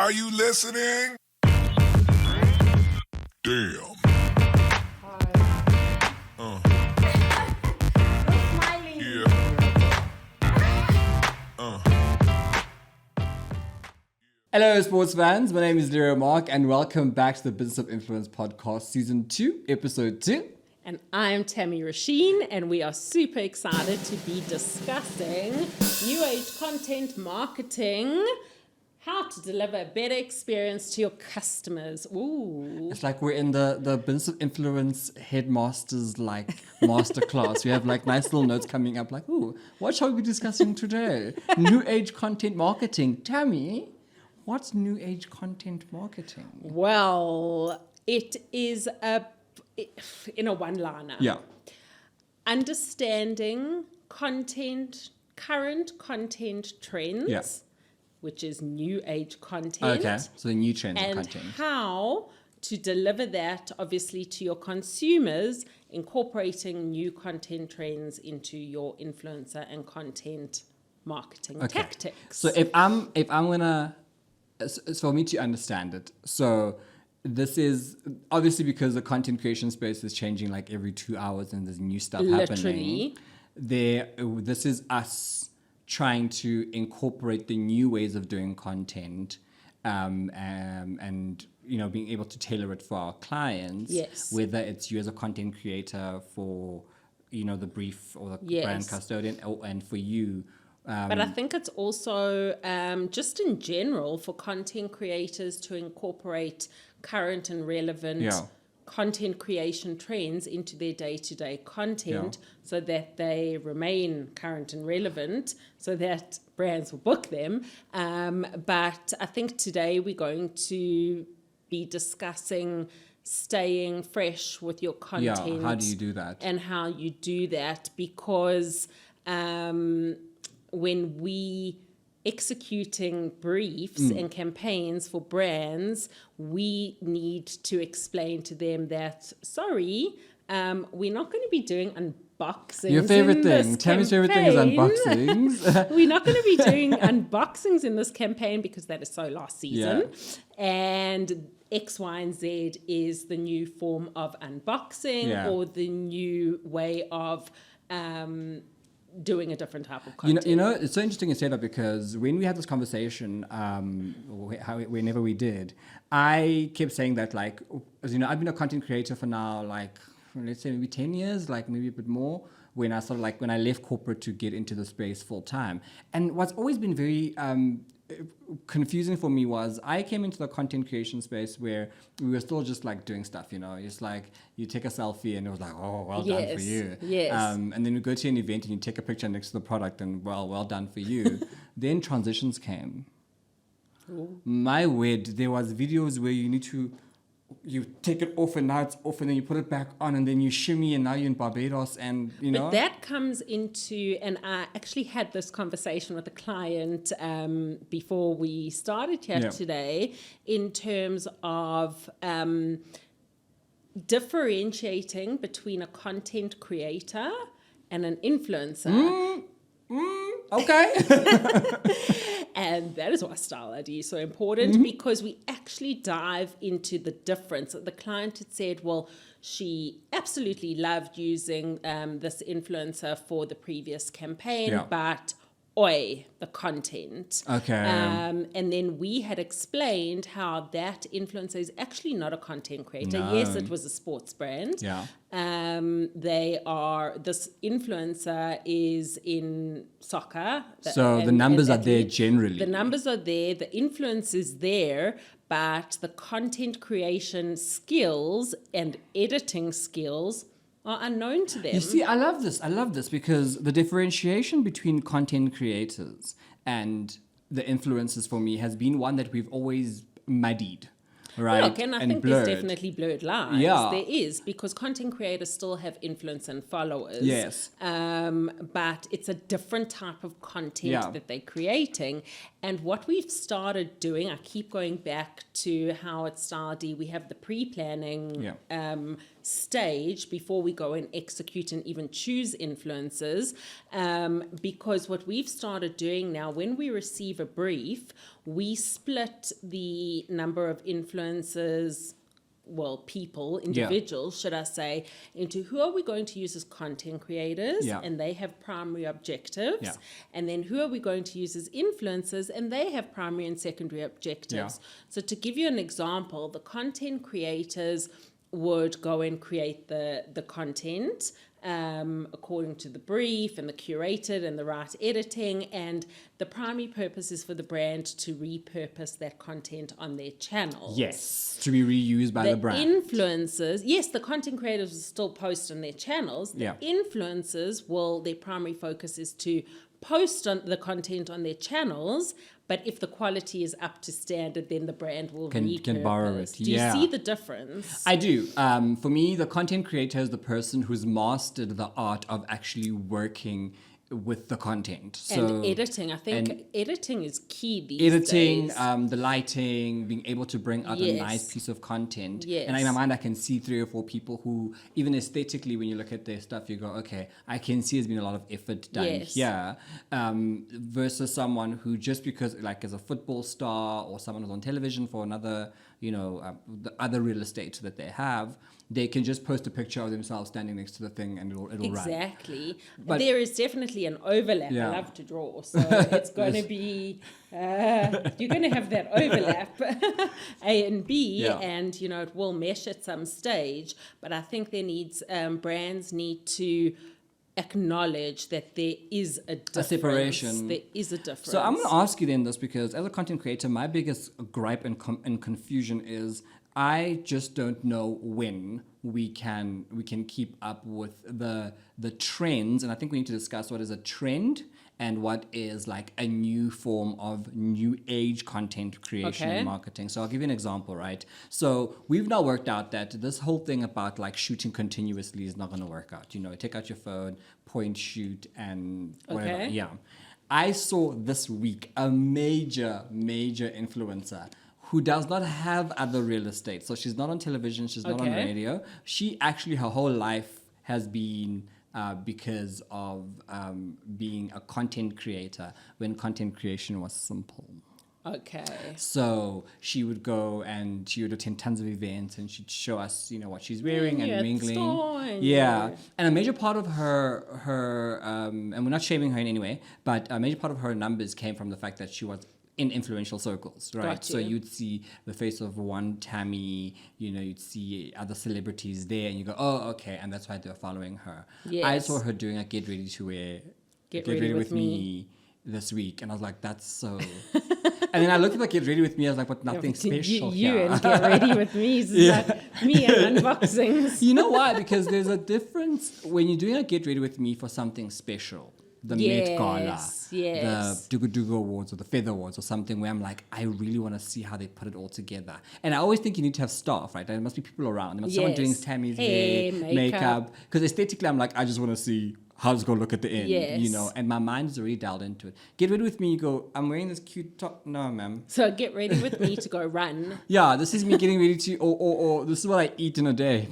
Are you listening? Damn. Smiling. Yeah. Hello, sports fans. My name is Leroy Marc, and welcome back to the Business of Influence podcast, season 2, episode 2. And I'm Tami Ruschin, and we are super excited to be discussing new age content marketing, how to deliver a better experience to your customers. Ooh. It's like we're in the Business of Influence headmasters masterclass. We have nice little notes coming up ooh, what shall we be discussing today? New age content marketing. Tami, what's new age content marketing? Well, it is in a one-liner. Yeah. Understanding current content trends, which is new age content. Okay, so the new trends of and content. how to deliver that, obviously, to your consumers, incorporating new content trends into your influencer and content marketing tactics. So if I'm gonna, so for me to understand it, so this is obviously because the content creation space is changing every 2 hours and there's new stuff happening. This is us trying to incorporate the new ways of doing content, and being able to tailor it for our clients. Yes. Whether it's you as a content creator for the brief or the brand custodian, and for you. But I think it's also just in general for content creators to incorporate current and relevant content creation trends into their day-to-day content so that they remain current and relevant so that brands will book them. But I think today we're going to be discussing staying fresh with your content. Yeah, how do you do that? And how you do that, because when we executing briefs and campaigns for brands, we need to explain to them that, sorry, we're not going to be doing unboxings. Your favorite thing. Tami's favorite thing is unboxings. We're not going to be doing unboxings in this campaign because that is so last season. Yeah. And X, Y, and Z is the new form of unboxing or the new way of doing a different type of content. It's so interesting you say that, because when we had this conversation, whenever we did, I kept saying that, as I've been a content creator for now, let's say maybe 10 years, maybe a bit more, when I when I left corporate to get into the space full time. And what's always been very confusing for me was I came into the content creation space where we were still just doing stuff, it's you take a selfie and it was oh, well done for you. Yes. And then you go to an event and you take a picture next to the product and well done for you. Then transitions came. Ooh. My word, there was videos where you take it off and now it's off and then you put it back on and then you shimmy and now you're in Barbados and But that comes into, and I actually had this conversation with a client before we started here today, in terms of differentiating between a content creator and an influencer. Okay. And that is why style ID is so important, because we actually dive into the difference. The client had said, well, she absolutely loved using this influencer for the previous campaign, but the content. Okay. And then we had explained how that influencer is actually not a content creator. No. Yes, it was a sports brand. Yeah. This influencer is in soccer. So the numbers are there generally. The numbers are there, the influence is there, but the content creation skills and editing skills are unknown to them. You see, I love this because the differentiation between content creators and the influencers for me has been one that we've always muddied. Right. Look, and I think blurred. there's definitely blurred lines. Yeah. There is, because content creators still have influence and followers. Yes. But it's a different type of content that they're creating. And what we've started doing, I keep going back to how at Style D we have the pre-planning stage before we go and execute and even choose influencers, because what we've started doing now, when we receive a brief, we split the number of influencers, individuals, should I say, into who are we going to use as content creators, and they have primary objectives, and then who are we going to use as influencers, and they have primary and secondary objectives. So to give you an example, the content creators would go and create the content according to the brief and the curated and the right editing, and the primary purpose is for the brand to repurpose that content on their channels. Yes, to be reused by the brand. Influencers, yes, the content creators will still post on their channels. The influencers their primary focus is to post on the content on their channels, but if the quality is up to standard, then the brand will can borrow it. Do you see the difference? I do. For me, the content creator is the person who's mastered the art of actually working with the content. And editing. I think editing is key these days. The lighting, being able to bring out a nice piece of content. Yes. And in my mind, I can see 3 or 4 people who, even aesthetically, when you look at their stuff, you go, okay, I can see there's been a lot of effort done here. Versus someone who just because, like as a football star or someone who's on television for another, the other real estate that they have, they can just post a picture of themselves standing next to the thing and it'll run. Exactly. But there is definitely an overlap. I love to draw. So it's going to be, you're going to have that overlap, A and B, and, it will mesh at some stage. But I think brands need to acknowledge that there is a difference. A separation. There is a difference. So I'm going to ask you then this, because as a content creator, my biggest gripe and confusion is I just don't know when we can keep up with the trends, and I think we need to discuss what is a trend and what is like a new form of new age content creation and marketing. So I'll give you an example, right? So we've now worked out that this whole thing about like shooting continuously is not going to work out. Take out your phone, point, shoot, and whatever. Yeah. I saw this week a major influencer who does not have other real estate. So she's not on television, she's not on radio. She actually, her whole life has been because of being a content creator when content creation was simple. Okay. So she would go and she would attend tons of events and she'd show us, what she's wearing and mingling. And a major part of her and we're not shaming her in any way, but a major part of her numbers came from the fact that she was in influential circles, right? So you'd see the face of one Tami, you'd see other celebrities there, and you go, oh, okay, and that's why they're following her. Yes. I saw her doing a Get Ready to Wear, Get Ready with me this week, and I was like, that's so... And then I looked at the Get Ready With Me, I was like, but nothing special you here. And Get Ready With Me is like me and unboxings. You know why? Because there's a difference when you're doing a Get Ready With Me for something special. The Met Gala, the Dugu Dugu Awards or the Feather Awards or something where I'm like, I really want to see how they put it all together. And I always think you need to have staff, right? There must be people around. There must be someone doing Tammy's hair, makeup. Because aesthetically, I'm like, I just want to see how it's going to look at the end, and my mind is already dialed into it. Get Ready With Me, you go, I'm wearing this cute top. No, ma'am. So Get Ready With Me to go run. Yeah, this is me getting ready to, or this is what I eat in a day.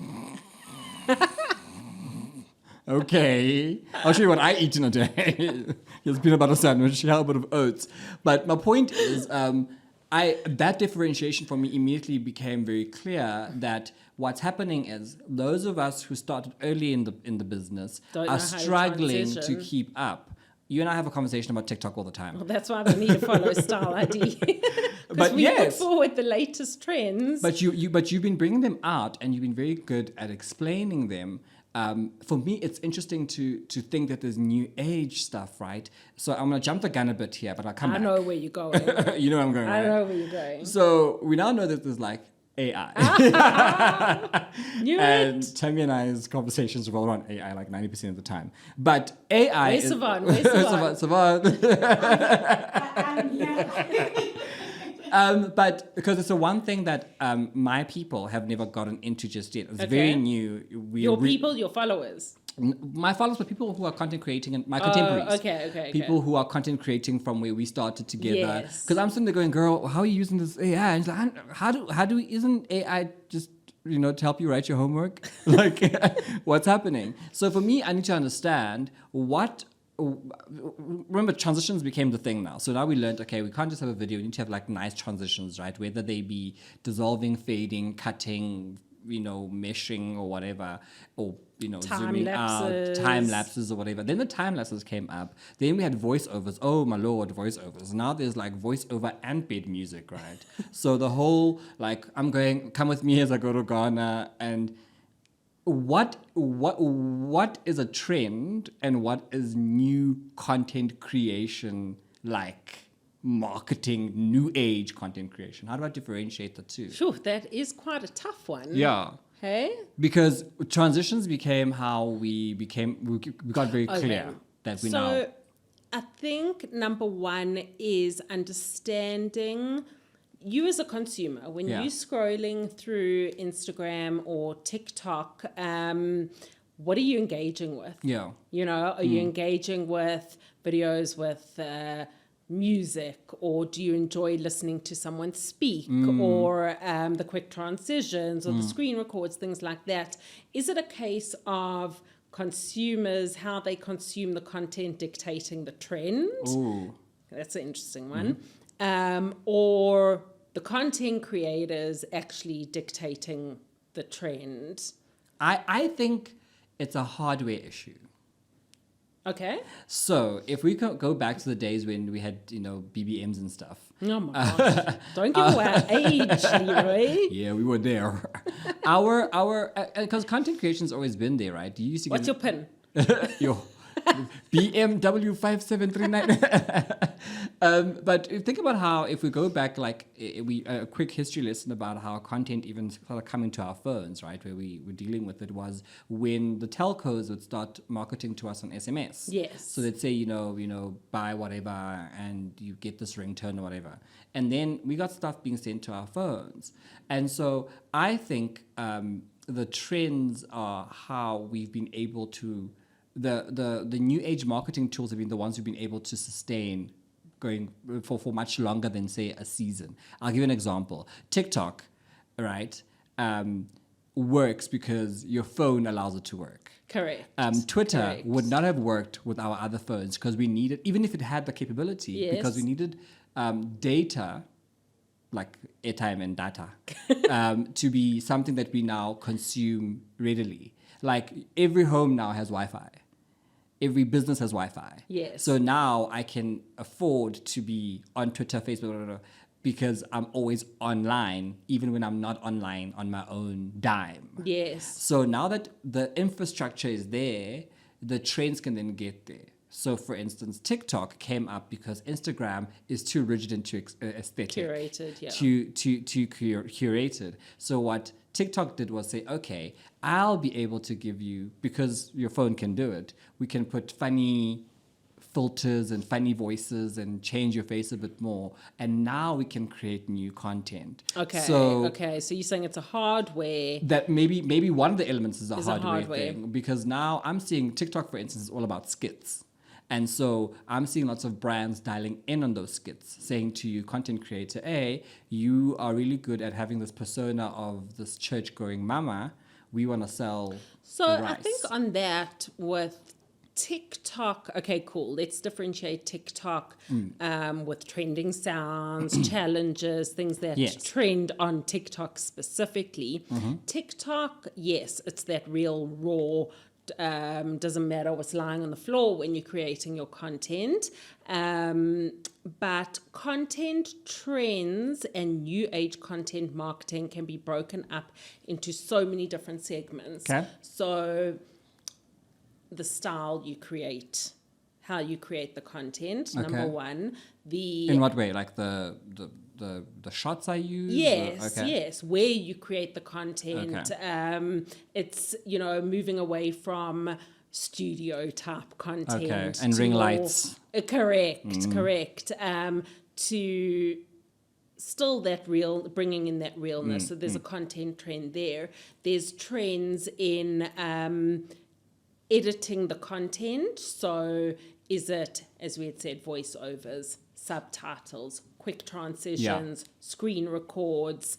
Okay, I'll show you what I eat in a day. Here's peanut butter sandwich, here a bit of oats. But my point is, that differentiation for me immediately became very clear that what's happening is those of us who started early in the business are struggling to keep up. You and I have a conversation about TikTok all the time. Well, that's why they need to follow Style ID. Because we put forward the latest trends. But you've been bringing them out, and you've been very good at explaining them. For me, it's interesting to think that there's new age stuff, right? So I'm going to jump the gun a bit here, but I'll come back. I know where you're going. You know where I'm going, right? I know where you're going. So we now know that there's like AI. And Tami and I's conversations revolve around AI like 90% of the time. But AI Where's Savon? Savon? But because it's the one thing that my people have never gotten into just yet. It's very new. Your followers? My followers were people who are content creating and my contemporaries. Okay. People who are content creating from where we started together. Because I'm sitting there going, girl, how are you using this AI? And it's like, isn't AI just to help you write your homework? Like, what's happening? So for me, I need to understand remember, transitions became the thing now. So now we learned, okay, we can't just have a video. We need to have like nice transitions, right? Whether they be dissolving, fading, cutting, meshing or whatever, or, zooming out, time lapses or whatever. Then the time lapses came up. Then we had voiceovers. Oh my Lord, voiceovers. Now there's like voiceover and bed music, right? So the whole, like, come with me as I go to Ghana. And what is a trend and what is new content creation, like marketing, new age content creation? How do I differentiate the two? Sure, that is quite a tough one. Yeah. Hey? Because transitions became how we got very clear that we know. So I think number one is understanding you as a consumer, when you're scrolling through Instagram or TikTok, what are you engaging with? Yeah. Are you engaging with videos with music, or do you enjoy listening to someone speak, or the quick transitions, or the screen records, things like that? Is it a case of consumers, how they consume the content dictating the trend? Ooh. That's an interesting one. Or the content creators actually dictating the trend? I think it's a hardware issue. Okay. So if we go back to the days when we had, BBMs and stuff. Oh my gosh. Don't give away our age, Leroy. Yeah, we were there. Because content creation's always been there, right? You used to What's your pin? Yo. BMW 5739. But think about how, if we go back, like a quick history lesson about how content even started coming to our phones, right? Where we were dealing with it was when the telcos would start marketing to us on SMS. Yes. So they'd say, buy whatever and you get this ringtone or whatever. And then we got stuff being sent to our phones. And so I think the trends are how we've been able to the new age marketing tools have been the ones who've been able to sustain going for much longer than, say, a season. I'll give you an example. TikTok, right, works because your phone allows it to work. Correct. Twitter would not have worked with our other phones because we needed, even if it had the capability, because we needed data, like airtime and data, to be something that we now consume readily. Like every home now has Wi-Fi. Every business has Wi-Fi. Yes. So now I can afford to be on Twitter, Facebook, because I'm always online, even when I'm not online on my own dime. Yes. So now that the infrastructure is there, the trends can then get there. So, for instance, TikTok came up because Instagram is too rigid and too aesthetic. Curated, yeah. Too curated. So what TikTok did was say, okay, I'll be able to give you, because your phone can do it, we can put funny filters and funny voices and change your face a bit more. And now we can create new content. Okay. So you're saying it's a hardware. That maybe one of the elements is a hardware thing. Because now I'm seeing TikTok, for instance, is all about skits. And so I'm seeing lots of brands dialing in on those skits, saying to you, content creator A, you are really good at having this persona of this church-going mama. We want to sell rice. I think on that with TikTok, okay, cool. Let's differentiate TikTok with trending sounds, challenges, things that trend on TikTok specifically. TikTok, yes, it's that real raw, doesn't matter what's lying on the floor when you're creating your content. But content trends and new age content marketing can be broken up into so many different segments. Okay. So the style you create, how you create the content, number one. In what way? Like the shots I use? Yes. Where you create the content. Okay. It's, moving away from studio type content. Okay. And ring lights. Correct. To still that real, bringing in that realness. So there's a content trend there. There's trends in editing the content. So is it, as we had said, voiceovers, subtitles, quick transitions, screen records,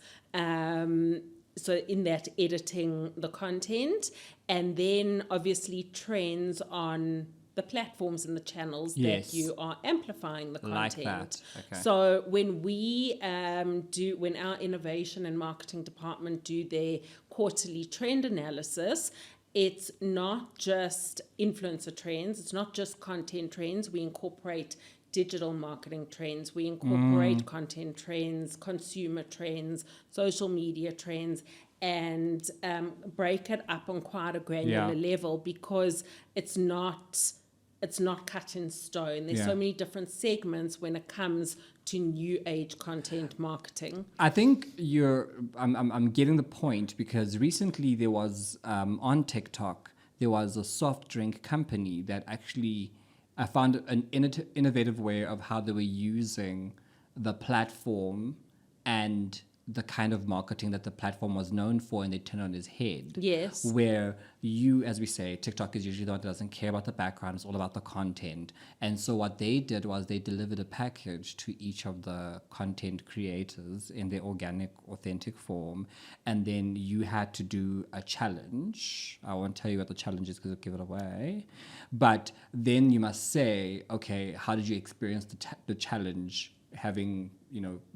so in that editing the content, and then obviously trends on the platforms and the channels Yes. that you are amplifying the Like content. that. Okay. So when we when our innovation and marketing department do their quarterly trend analysis, it's not just influencer trends, it's not just content trends. We incorporate digital marketing trends, we incorporate content trends, consumer trends, social media trends, and break it up on quite a granular level, because it's not cut in stone. There's so many different segments when it comes to new age content marketing. I think I'm getting the point, because recently there was on TikTok there was a soft drink company that actually I found an innovative way of how they were using the platform and the kind of marketing that the platform was known for, and they turn on his head. Yes. Where you, as we say, TikTok is usually the one that doesn't care about the background, it's all about the content. And so what they did was they delivered a package to each of the content creators in their organic, authentic form. And then you had to do a challenge. I won't tell you what the challenge is because it'll give it away. But then you must say, okay, how did you experience the challenge, having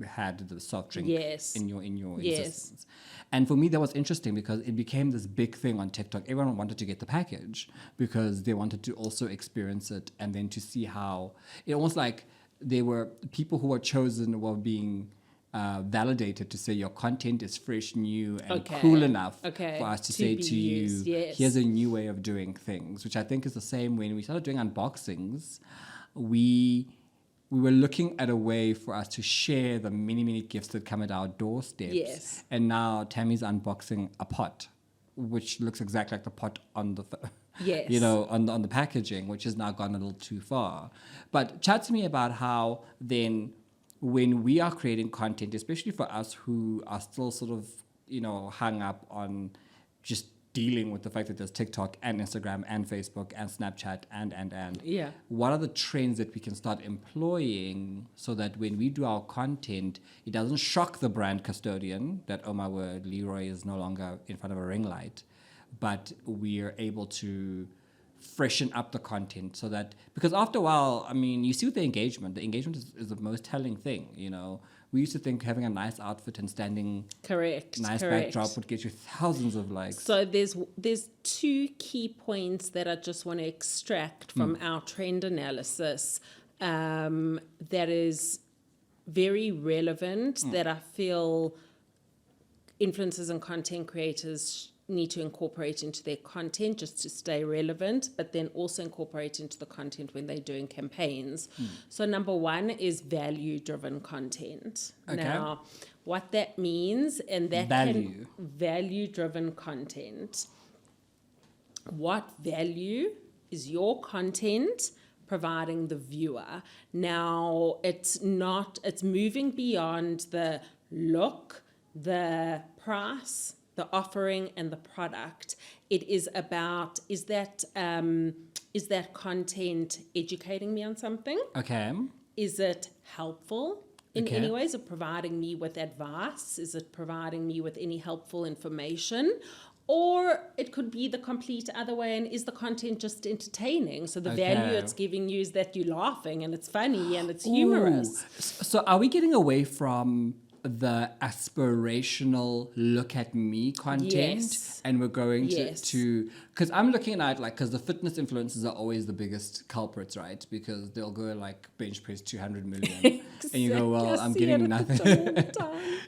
had the soft drink in your existence? And for me that was interesting, because it became this big thing on TikTok. Everyone wanted to get the package because they wanted to also experience it, and then to see how it almost like they were people who were chosen were being validated to say your content is fresh, new, and cool enough for us to say to you, here's a new way of doing things, which I think is the same when we started doing unboxings. We were looking at a way for us to share the many, many gifts that come at our doorsteps. Yes. And now Tami's unboxing a pot, which looks exactly like the pot on the, on the packaging, which has now gone a little too far. But chat to me about how then when we are creating content, especially for us who are still sort of, hung up on just dealing with the fact that there's TikTok and Instagram and Facebook and Snapchat and what are the trends that we can start employing so that when we do our content, it doesn't shock the brand custodian that, oh my word, Leroy is no longer in front of a ring light, but we are able to freshen up the content so that, because after a while, I mean, you see with the engagement is the most telling thing, We used to think having a nice outfit and standing nice backdrop would get you thousands of likes. So there's two key points that I just want to extract from our trend analysis that is very relevant, that I feel influencers and content creators need to incorporate into their content just to stay relevant, but then also incorporate into the content when they're doing campaigns. So number one is value-driven content. Okay. Now, what that means, and that value-driven content. What value is your content providing the viewer? Now, it's moving beyond the look, the price, the offering, and the product. It is about, is that content educating me on something? Okay. Is it helpful in any way? Is it providing me with advice? Is it providing me with any helpful information? Or it could be the complete other way, and is the content just entertaining? So the value it's giving you is that you're laughing and it's funny and it's humorous. So are we getting away from the aspirational look at me content, and we're going to because I'm looking at because the fitness influencers are always the biggest culprits, right? Because they'll go bench press 200 million and you go, well, I'm getting nothing.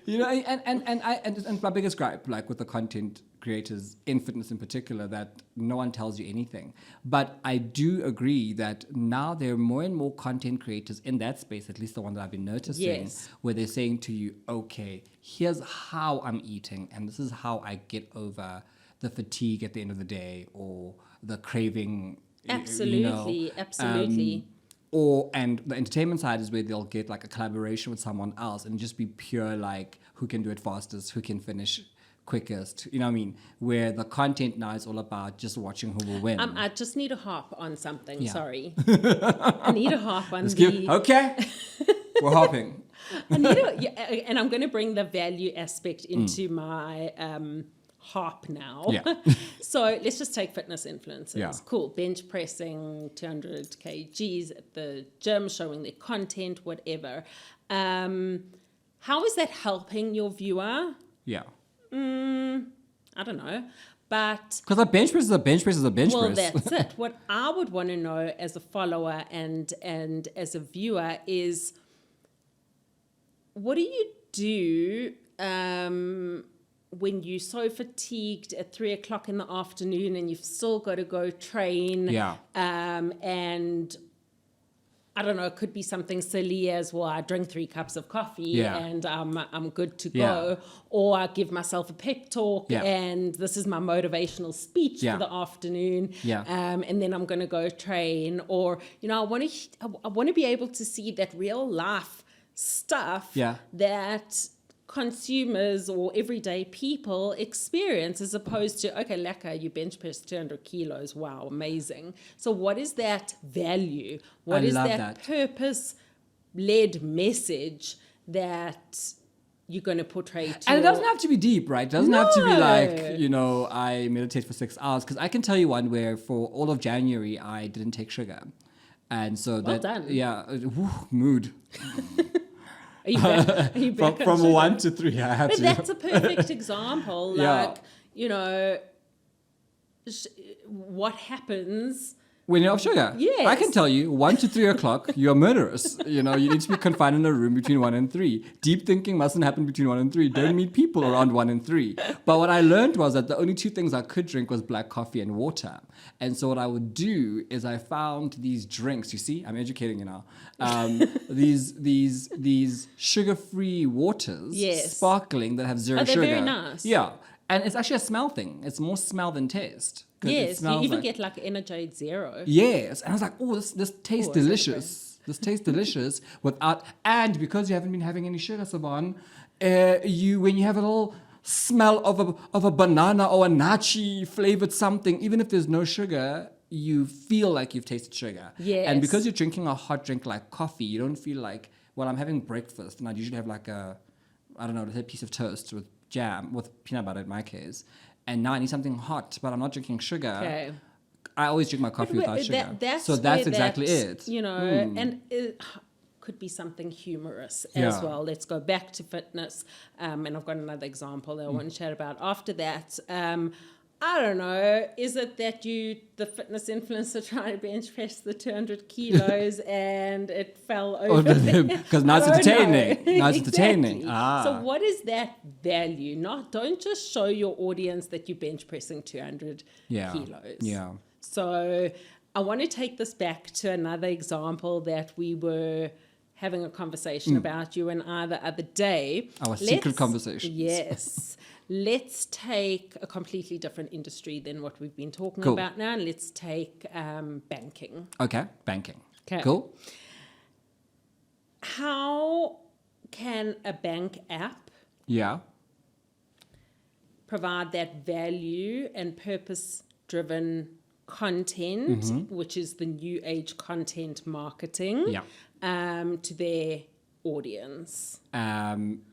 And my biggest gripe with the content creators in fitness in particular, that no one tells you anything. But I do agree that now there are more and more content creators in that space, at least the one that I've been noticing, where they're saying to you, okay, here's how I'm eating, and this is how I get over the fatigue at the end of the day, or the craving. Absolutely. And the entertainment side is where they'll get a collaboration with someone else and just be pure who can do it fastest, who can finish quickest, where the content now is all about just watching who will win. I just need to harp on something, sorry. I need to harp on Okay, we're hopping. I need and I'm going to bring the value aspect into my harp now. Yeah. So let's just take fitness influencers. Yeah. Cool. Bench pressing 200 kgs at the gym, showing their content, whatever. How is that helping your viewer? Yeah. I don't know. But Because a bench press is a bench press is a bench well, press. that's it. What I would want to know as a follower and as a viewer is, what do you do when you're so fatigued at 3:00 in the afternoon and you've still got to go train? Yeah. And I don't know, it could be something silly as, well, I drink 3 cups of coffee and I'm good to go. Or I give myself a pep talk and this is my motivational speech for the afternoon. And then I'm going to go train. Or, I want to be able to see that real life stuff that consumers or everyday people experience, as opposed to, okay, lekker, you bench press 200 kilos, wow, amazing. So what is that value? What is that purpose-led message that you're going to portray to? And it doesn't have to be deep, right? It doesn't have to be like, I meditate for 6 hours. Because I can tell you one where for all of January, I didn't take sugar. And so well done. Yeah, mood. Are you back from 1 to 3, I had but to. that's a perfect example. Like, what happens when you're off sugar? Yes. I can tell you, 1 to 3 o'clock, you're murderous. You need to be confined in a room between 1 and 3. Deep thinking mustn't happen between 1 and 3. Don't meet people around 1 and 3. But what I learned was that the only 2 things I could drink was black coffee and water. And so what I would do is I found these drinks. You see, I'm educating you now. These sugar-free waters, sparkling, that have 0 sugar. They're very nice. Yeah. And it's actually a smell thing. It's more smell than taste. Yes, you even get like Energade Zero. Yes. And I was like, this tastes delicious. This tastes delicious without, and because you haven't been having any sugar, Saban, when you have a little smell of a banana or a nachi flavored something, even if there's no sugar, you feel like you've tasted sugar. Yes. And because you're drinking a hot drink like coffee, you don't feel like, well, I'm having breakfast and I'd usually have like let's say a piece of toast with jam, with peanut butter in my case. And now I need something hot, but I'm not drinking sugar. Okay. I always drink my coffee without sugar. That's exactly it. And it could be something humorous as well. Let's go back to fitness. And I've got another example that I want to chat about after that. I don't know, is it that the fitness influencer trying to bench press the 200 kilos and it fell over? Because now it's entertaining. Now it's entertaining. So what is that value? Don't just show your audience that you're bench pressing 200 kilos. Yeah. So I want to take this back to another example that we were having a conversation about, you and I, the other day. Our secret conversations. Yes. Let's take a completely different industry than what we've been talking about now, and let's take banking. Okay, banking. Okay. Cool. How can a bank app provide that value and purpose-driven content, which is the new age content marketing, to their audience?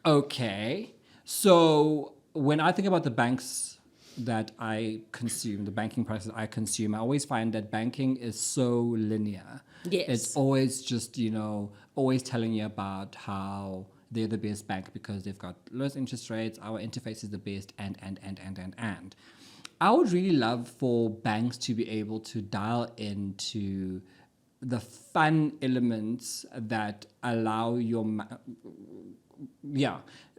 Okay. So when I think about the banks that I consume, the banking products that I consume, I always find that banking is so linear. Yes. It's always just, always telling you about how they're the best bank because they've got lowest interest rates, our interface is the best, and. I would really love for banks to be able to dial into the fun elements that allow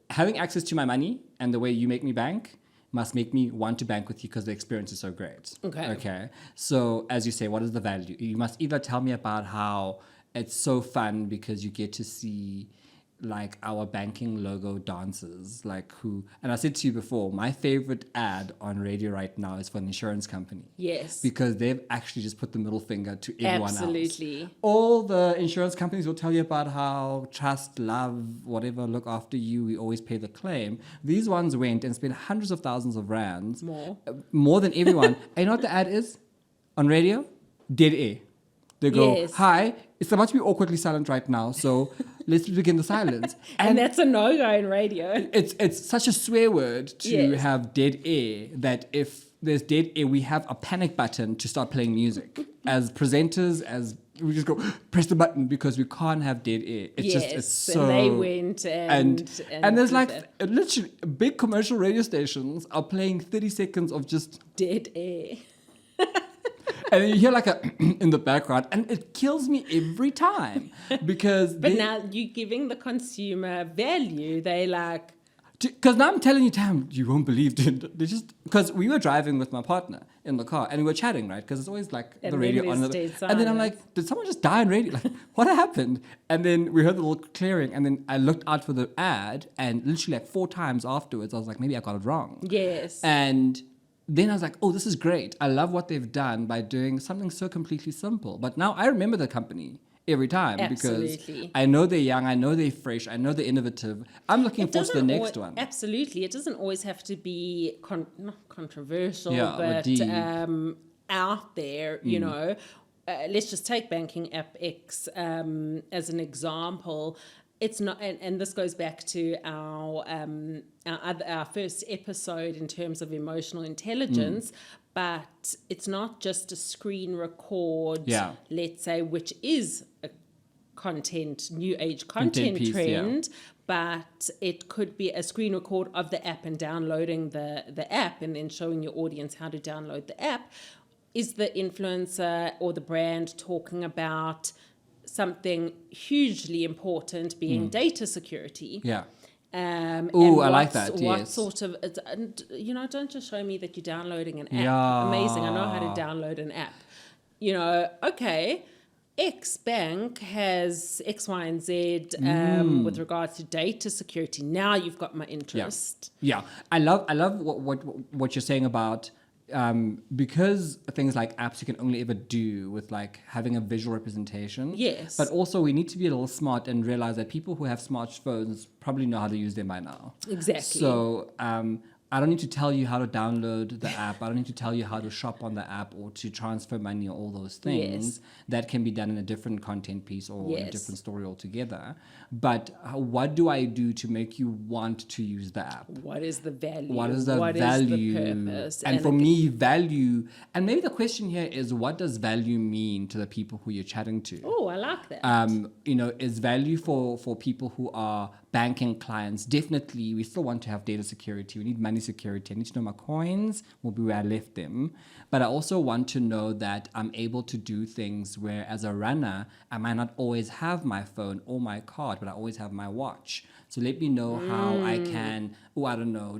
having access to my money and the way you make me bank must make me want to bank with you because the experience is so great. Okay. So as you say, what is the value? You must either tell me about how it's so fun because you get to see like our banking logo dancers, and I said to you before, my favorite ad on radio right now is for an insurance company. Yes. Because they've actually just put the middle finger to everyone else. Absolutely. All the insurance companies will tell you about how trust, love, whatever, look after you, we always pay the claim. These ones went and spent hundreds of thousands of rands. More than everyone. And you know what the ad is on radio? Dead air. They go, hi, it's about to be awkwardly silent right now, so let's begin the silence. And that's a no-go in radio. It's such a swear word to Yes. have dead air that if there's dead air, we have a panic button to start playing music. As presenters, we just go, press the button because we can't have dead air. It's yes, just, it's so... and they went and there's did like, that. literally, big commercial radio stations are playing 30 seconds of just... Dead air. And then you hear like a in the background, and it kills me every time because... But now you're giving the consumer value. They like... Because now I'm telling you, Tam, you won't believe, dude. They just... Because we were driving with my partner in the car, and we were chatting, right? Because it's always like And the then radio there's on. dead And then I'm silence. like, did someone just die on radio? Like, what happened? And then we heard the little clearing, and then I looked out for the ad, and literally like 4 times afterwards, I was like, maybe I got it wrong. Yes. And then I was like, oh, this is great. I love what they've done by doing something so completely simple. But now I remember the company every time Absolutely. because I know they're young, I know they're fresh, I know they're innovative. I'm looking forward to the next one. Absolutely. It doesn't always have to be not controversial, Yeah, or but deep. out there, you know. Let's just take Banking App X as an example. It's not, and this goes back to our first episode in terms of emotional intelligence, but it's not just a screen record, Yeah. let's say, which is a new age content piece, trend, but it could be a screen record of the app and downloading the app and then showing your audience how to download the app. Is the influencer or the brand talking about something hugely important being data security? Yeah. And Ooh, I like what's- that, What yes. sort of, and, you know, don't just show me that you're downloading an app. Yeah. Amazing, I know how to download an app. You know, okay, X bank has X, Y, and Z with regards to data security. Now you've got my interest. Yeah, I love what you're saying about because things like apps you can only ever do with like having a visual representation. Yes. But also we need to be a little smart and realize that people who have smartphones probably know how to use them by now. Exactly. So I don't need to tell you how to download the app. I don't need to tell you how to shop on the app or to transfer money or all those things. Yes. That can be done in a different content piece or in a Yes. different story altogether. But what do I do to make you want to use the app? What is the value? What is the What value? is the purpose? And for me, value, and maybe the question here is, what does value mean to the people who you're chatting to? Oh, I like that. You know, is value for people who are banking clients? Definitely, we still want to have data security. We need money security. I need to know my coins will be where I left them. But I also want to know that I'm able to do things where, as a runner, I might not always have my phone or my card, but I always have my watch. So let me know how I can,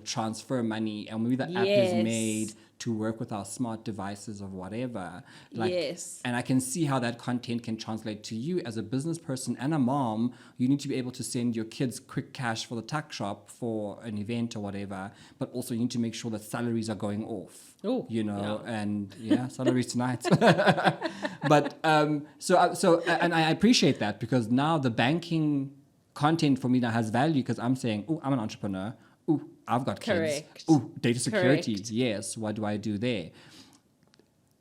transfer money. And maybe the app is Yes. made to work with our smart devices or whatever. Yes. And I can see how that content can translate to you as a business person and a mom. You need to be able to send your kids quick cash for the tuck shop for an event or whatever, but also you need to make sure that salaries are going off. Oh, You know, yeah. and salaries tonight. But and I appreciate that because now the banking content for me now has value because I'm saying, oh, I'm an entrepreneur. Oh, I've got kids. Correct. Oh, data security. Correct. Yes. What do I do there?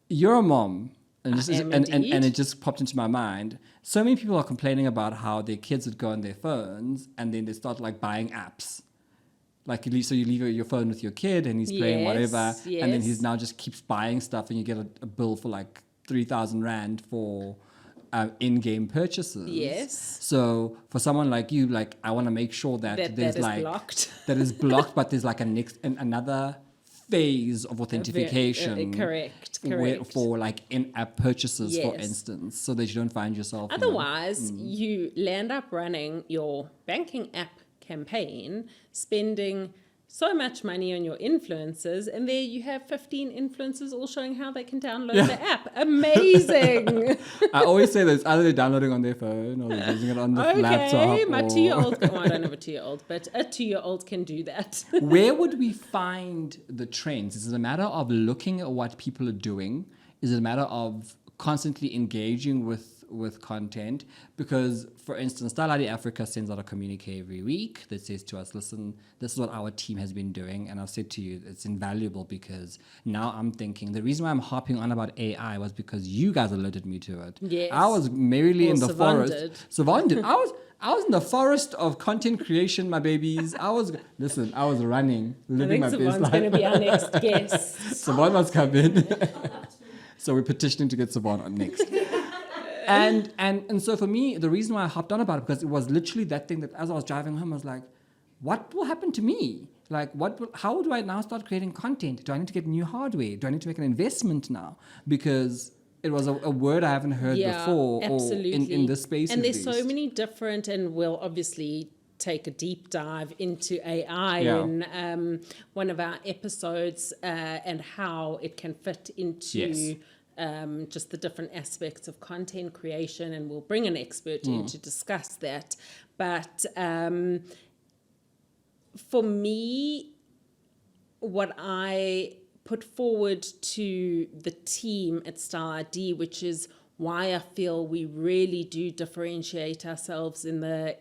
You're a mom. And, this I is, am and indeed. it just popped into my mind. So many people are complaining about how their kids would go on their phones and then they start like buying apps. Like so you leave your phone with your kid and he's playing Yes, whatever, and then yes. he's now just keeps buying stuff and you get a bill for like 3,000 Rand for in-game purchases. Yes. So for someone like you, like I want to make sure that That there's is like blocked. that is blocked, but there's like another phase of authentication. Correct. For like in-app purchases, for Yes. instance, so that you don't find yourself. Otherwise, you land up running your banking app campaign, spending so much money on your influencers, and there you have 15 influencers all showing how they can download the app. Amazing. I always say that it's either they're downloading on their phone or they're using it on the laptop. Okay, my or- 2-year-old, well, I don't have a 2-year-old, but a 2-year-old can do that. Where would we find the trends? Is it a matter of looking at what people are doing? Is it a matter of constantly engaging with with content, because, for instance, Style ID Africa sends out a communique every week that says to us, listen, this is what our team has been doing. And I've said to you, it's invaluable, because now I'm thinking the reason why I'm harping on about AI was because you guys alerted me to it. Yes. I was merrily in the Savon forest. did. Savon did. I was in the forest of content creation, my babies. I was running, living my best Savon's life. going to be our next guest. Savon must come in. So we're petitioning to get Savon on next. And so for me, the reason why I hopped on about it, because it was literally that thing that as I was driving home, I was like, what will happen to me? Like, how do I now start creating content? Do I need to get new hardware? Do I need to make an investment now? Because it was a word I haven't heard before, absolutely. or in this space. And there's so many different, and we'll obviously take a deep dive into AI in one of our episodes, and how it can fit into just the different aspects of content creation, and we'll bring an expert in to discuss that. But for me, what I put forward to the team at Style ID, which is why I feel we really do differentiate ourselves in the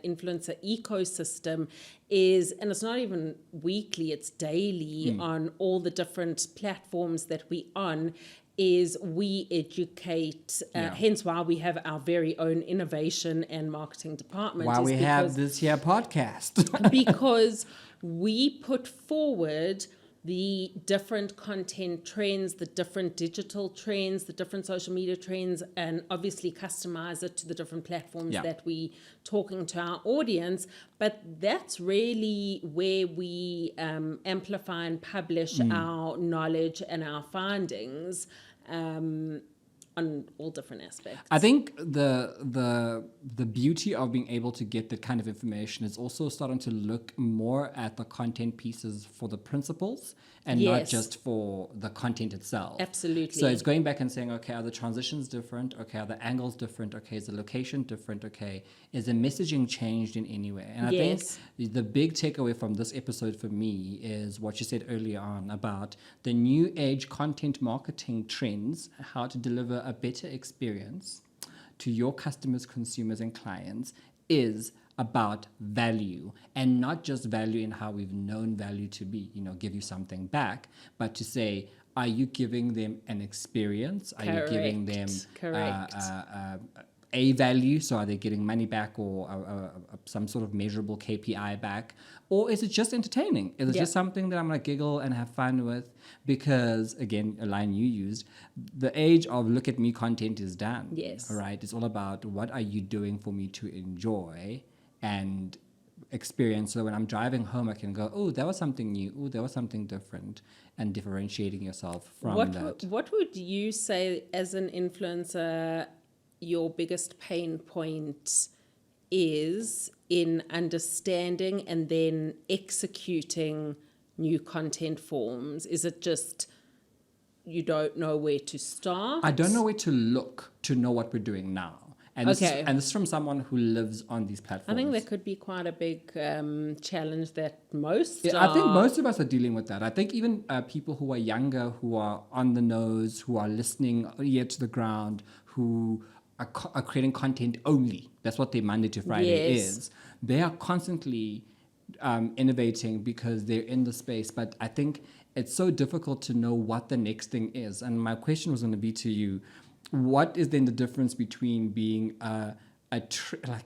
influencer ecosystem, is, and it's not even weekly, it's daily on all the different platforms that we on, is we educate, hence why we have our very own innovation and marketing department. Why we have this here podcast. Because we put forward the different content trends, the different digital trends, the different social media trends, and obviously customize it to the different platforms that we talking to our audience. But that's really where we amplify and publish our knowledge and our findings on all different aspects. I think the beauty of being able to get that kind of information is also starting to look more at the content pieces for the principles and not just for the content itself. Absolutely. So it's going back and saying, okay, are the transitions different? Okay, are the angles different? Okay, is the location different? Okay, is the messaging changed in any way? And I think the big takeaway from this episode for me is what you said earlier on about the new age content marketing trends, how to deliver a better experience to your customers, consumers, and clients is about value, and not just value in how we've known value to be, give you something back, but to say, are you giving them an experience? Are you giving them a value? So are they getting money back, or some sort of measurable KPI back? Or is it just entertaining? Is it just something that I'm going to giggle and have fun with? Because, again, a line you used, the age of look at me content is done. Yes. All right? It's all about what are you doing for me to enjoy and experience. So when I'm driving home, I can go, oh, that was something new. Oh, that was something different. And differentiating yourself from that. What would you say as an influencer your biggest pain point is in understanding and then executing new content forms? Is it just you don't know where to start? I don't know where to look to know what we're doing now. And this is from someone who lives on these platforms. I think that could be quite a big challenge that most I think most of us are dealing with that. I think even people who are younger, who are on the nose, who are listening ear to the ground, who are creating content only. That's what their Monday to Friday is. They are constantly innovating because they're in the space. But I think it's so difficult to know what the next thing is. And my question was going to be to you, what is then the difference between being like,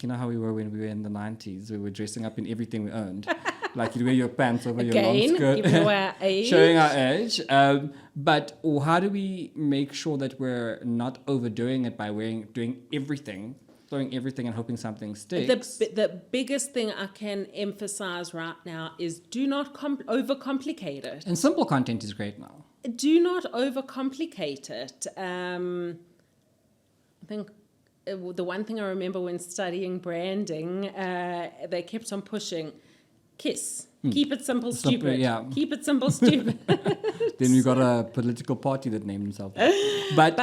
how we were when we were in the 90s? We were dressing up in everything we owned. Like you'd wear your pants over your long skirt. Giving away our age. Showing our age. But how do we make sure that we're not overdoing it by doing everything, throwing everything and hoping something sticks? The biggest thing I can emphasize right now is do not overcomplicate it. And simple content is great now. Do not overcomplicate it. I think the one thing I remember when studying branding, they kept on pushing KISS. Keep it simple, stupid. Keep it simple, stupid. Then we got a political party that named themselves. But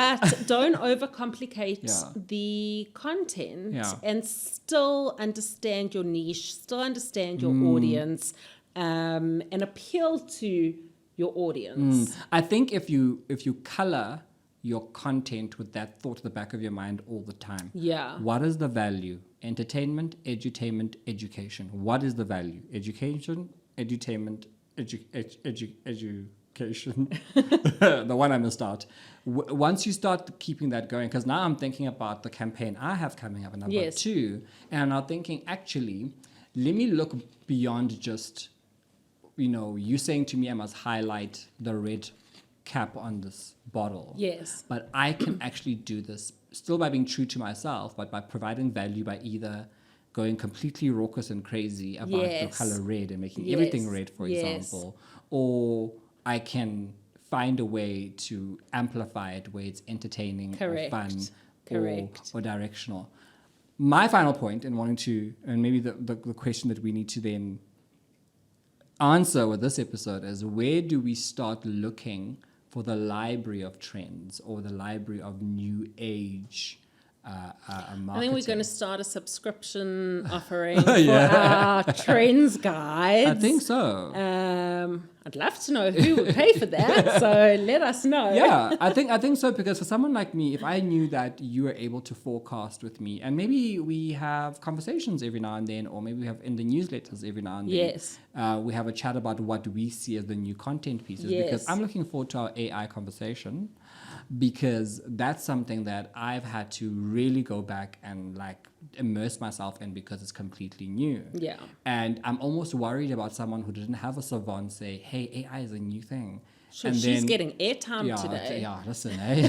don't overcomplicate the content and still understand your niche, still understand your audience, and appeal to your audience. I think if you color your content with that thought at the back of your mind all the time. Yeah. What is the value? Entertainment, edutainment, education. What is the value? Education, edutainment, education. The one I missed out. Once you start keeping that going, because now I'm thinking about the campaign I have coming up, and I've got 2, and I'm now thinking, actually, let me look beyond just, you saying to me I must highlight the red cap on this bottle. Yes. But I can actually do this still by being true to myself, but by providing value by either going completely raucous and crazy about the color red and making everything red, for example, or I can find a way to amplify it where it's entertaining or fun or directional. My final point in wanting to, and maybe the question that we need to then answer with this episode is, where do we start looking for the library of trends or the library of new age marketing? I think we're going to start a subscription offering for our trends guides. I think so. I'd love to know who would pay for that, so let us know. Yeah, I think so, because for someone like me, if I knew that you were able to forecast with me, and maybe we have conversations every now and then, or maybe we have in the newsletters every now and then. Yes. We have a chat about what we see as the new content pieces, because I'm looking forward to our AI conversation, because that's something that I've had to really go back and immerse myself in, because it's completely new. Yeah. And I'm almost worried about someone who didn't have a savant say, hey, AI is a new thing. Sure, she's getting airtime today. Yeah, listen, eh?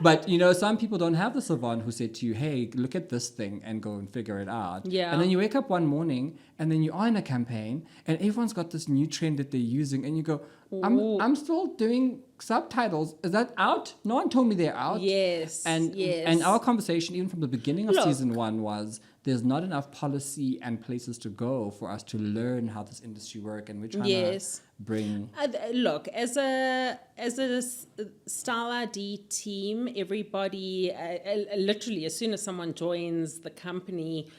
But, some people don't have the savant who said to you, hey, look at this thing and go and figure it out. Yeah. And then you wake up one morning and then you are in a campaign and everyone's got this new trend that they're using, and you go, I'm still doing subtitles. Is that out? No one told me they're out. Yes. And our conversation, even from the beginning of season 1, was there's not enough policy and places to go for us to learn how this industry works, and we're trying to bring. Look, as a Style ID team, everybody literally, as soon as someone joins the company,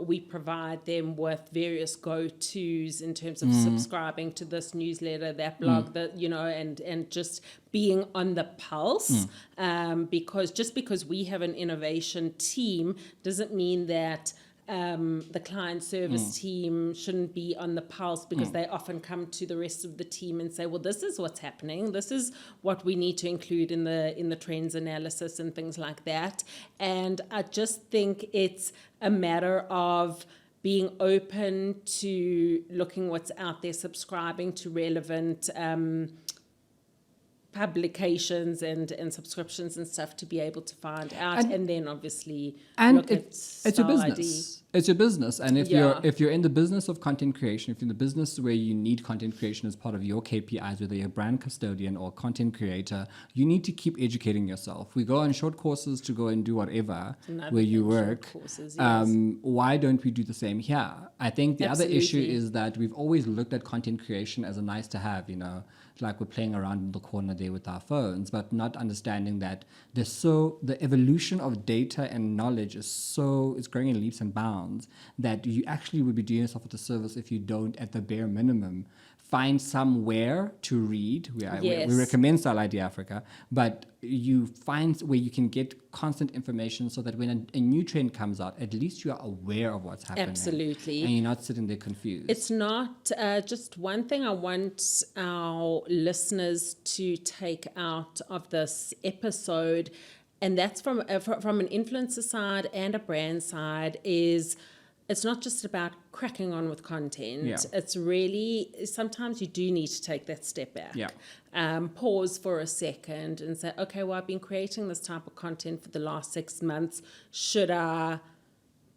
we provide them with various go-tos in terms of subscribing to this newsletter, that blog, and just being on the pulse. Because we have an innovation team doesn't mean that the client service team shouldn't be on the pulse, because they often come to the rest of the team and say, well, this is what's happening. This is what we need to include in the trends analysis and things like that. And I just think it's a matter of being open to looking what's out there, subscribing to relevant publications and subscriptions and stuff to be able to find out, and then obviously look at it's your business. It's your business, and if you're in the business of content creation, if you're in the business where you need content creation as part of your KPIs, whether you're a brand custodian or content creator, you need to keep educating yourself. We go on short courses to go and do whatever where you work. Courses, why don't we do the same here? I think the other issue is that we've always looked at content creation as a nice to have, like we're playing around in the corner there with our phones, but not understanding that the evolution of data and knowledge is growing in leaps and bounds, that you actually would be doing yourself a disservice if you don't, at the bare minimum, find somewhere to read. We recommend Style ID Africa, but you find where you can get constant information, so that when a new trend comes out, at least you are aware of what's happening. Absolutely. And you're not sitting there confused. It's not just one thing I want our listeners to take out of this episode, and that's from an influencer side and a brand side, is it's not just about cracking on with content. Yeah. It's really, sometimes you do need to take that step back. Yeah. Pause for a second and say, okay, well, I've been creating this type of content for the last 6 months. Should I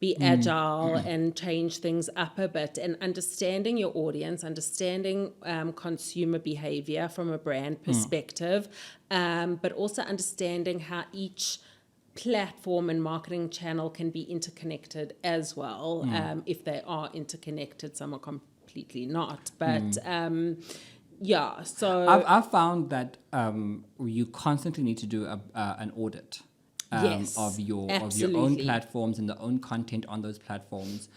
be agile and change things up a bit? And understanding your audience, understanding consumer behavior from a brand perspective, but also understanding how each platform and marketing channel can be interconnected as well. If they are interconnected, some are completely not. But so I've found that you constantly need to do an audit of your own platforms and the own content on those platforms,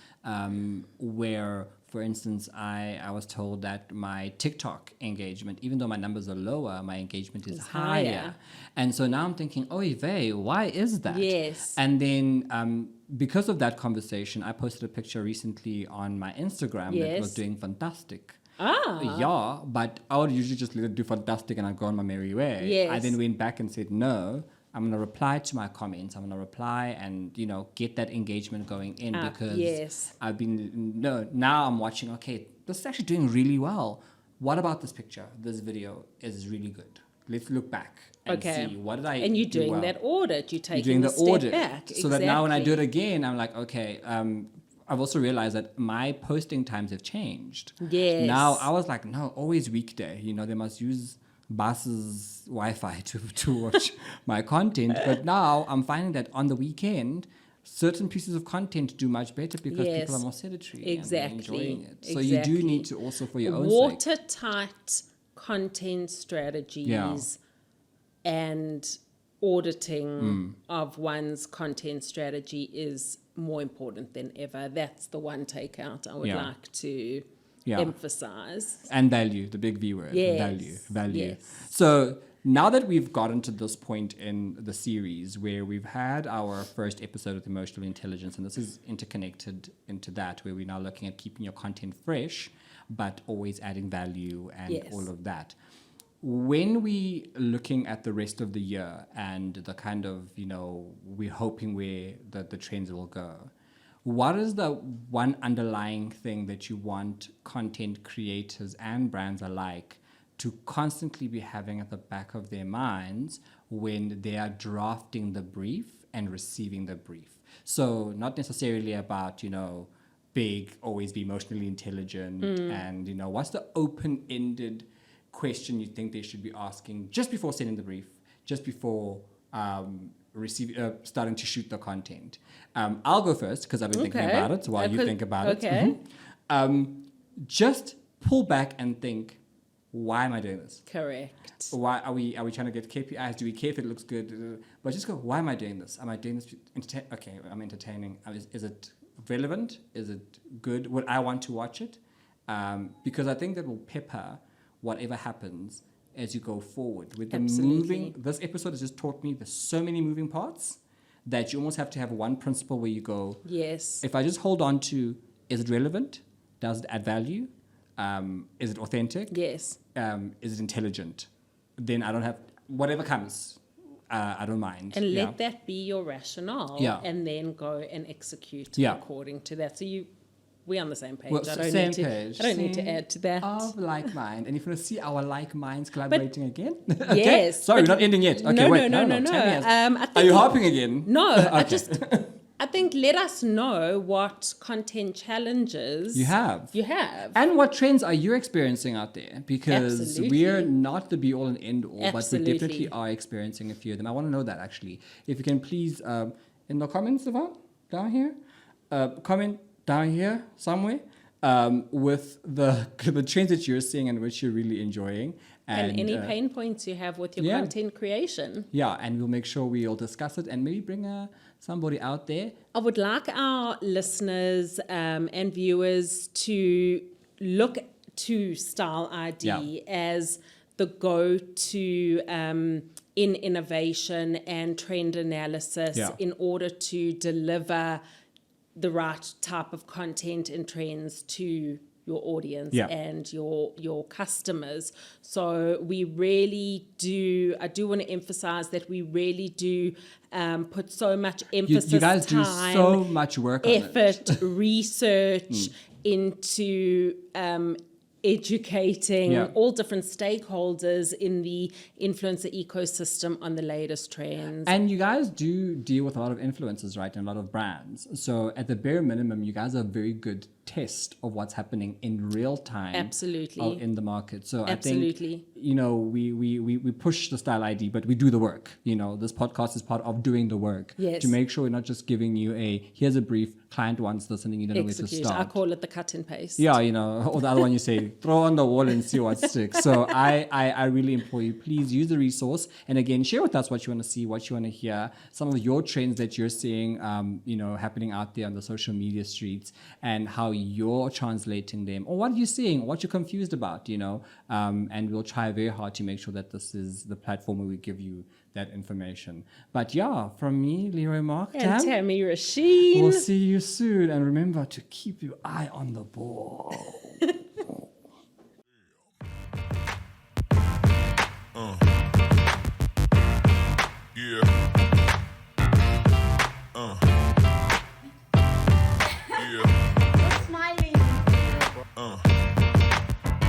where, for instance, I was told that my TikTok engagement, even though my numbers are lower, my engagement is higher. And so now I'm thinking, oh, Yve, why is that? Yes. And then because of that conversation, I posted a picture recently on my Instagram that was doing fantastic. Yeah, but I would usually just let it do fantastic and I'd go on my merry way. Yes. I then went back and said, no, I'm going to reply to my comments. I'm going to reply and, get that engagement going in because I've been, now I'm watching, okay, this is actually doing really well. What about this picture? This video is really good. Let's look back and see what did I do. And you're doing that audit. You're taking the step back. So that now when I do it again, I'm like, okay, I've also realized that my posting times have changed. Yes. Now I was like, no, always weekday. They must use Bas's Wi-Fi to watch my content. But now I'm finding that on the weekend, certain pieces of content do much better because people are more sedentary and they're enjoying it. So you do need to also, for your own sake, watertight content strategies and auditing of one's content strategy is more important than ever. That's the one takeout I would like to emphasize. And value, the big V word. Yes. Value. Yes. So now that we've gotten to this point in the series where we've had our first episode with emotional intelligence, and this is interconnected into that, where we're now looking at keeping your content fresh, but always adding value and all of that. When we looking at the rest of the year and the kind of, we're hoping where the trends will go, what is the one underlying thing that you want content creators and brands alike to constantly be having at the back of their minds when they are drafting the brief and receiving the brief? So not necessarily about, always be emotionally intelligent and, what's the open-ended question you think they should be asking just before sending the brief, just before starting to shoot the content? I'll go first because I've been thinking about it while you think about it. Mm-hmm. Just pull back and think, why am I doing this? Correct. Why are we trying to get KPIs? Do we care if it looks good? But just go, why am I doing this? Am I doing this? Okay, I'm entertaining. Is it relevant? Is it good? Would I want to watch it? Because I think that will pepper whatever happens as you go forward. With the moving, this episode has just taught me there's so many moving parts that you almost have to have one principle where you go, yes, if I just hold on to, is it relevant? Does it add value? Is it authentic? Yes. Is it intelligent? Then I don't have, whatever comes, I don't mind. And let that be your rationale and then go and execute according to that. So we're on the same page. Well, I don't need to add to that. Of like mind. And if you want to see our like minds collaborating again. Okay? Yes. Sorry, we're not ending yet. Okay, wait. No. Are you harping again? No, okay. I think let us know what content challenges you have. And what trends are you experiencing out there? Because we're not the be all and end all, but we definitely are experiencing a few of them. I want to know that actually. If you can please, in the comments, Yvonne, down here, comment down here somewhere with the trends that you're seeing and which you're really enjoying. And any pain points you have with your content creation. Yeah, and we'll make sure we'll discuss it and maybe bring somebody out there. I would like our listeners and viewers to look to Style ID as the go-to in innovation and trend analysis in order to deliver the right type of content and trends to your audience and your customers. So we really do, I do want to emphasize that we really do put so much emphasis, you guys time, do so much work, effort, research into educating all different stakeholders in the influencer ecosystem on the latest trends. And you guys do deal with a lot of influencers, right? And a lot of brands. So at the bare minimum, you guys are a very good test of what's happening in real time. Absolutely. In the market. So Absolutely. I think, we push the Style ID, but we do the work. This podcast is part of doing the work. Yes. To make sure we're not just giving you here's a brief, client wants this, and then you don't know where to start. I call it the cut and paste. Yeah, or the other one you say, throw on the wall and see what sticks. So I really implore you, please use the resource. And again, share with us what you want to see, what you want to hear, some of your trends that you're seeing, happening out there on the social media streets, and how you're translating them, or what you're seeing, what you're confused about, you know. And we'll try very hard to make sure that this is the platform where we give you that information. But yeah, from me, Leroy, Marc, And Tami Ruschin. we'll see you soon. And remember to keep your eye on the ball.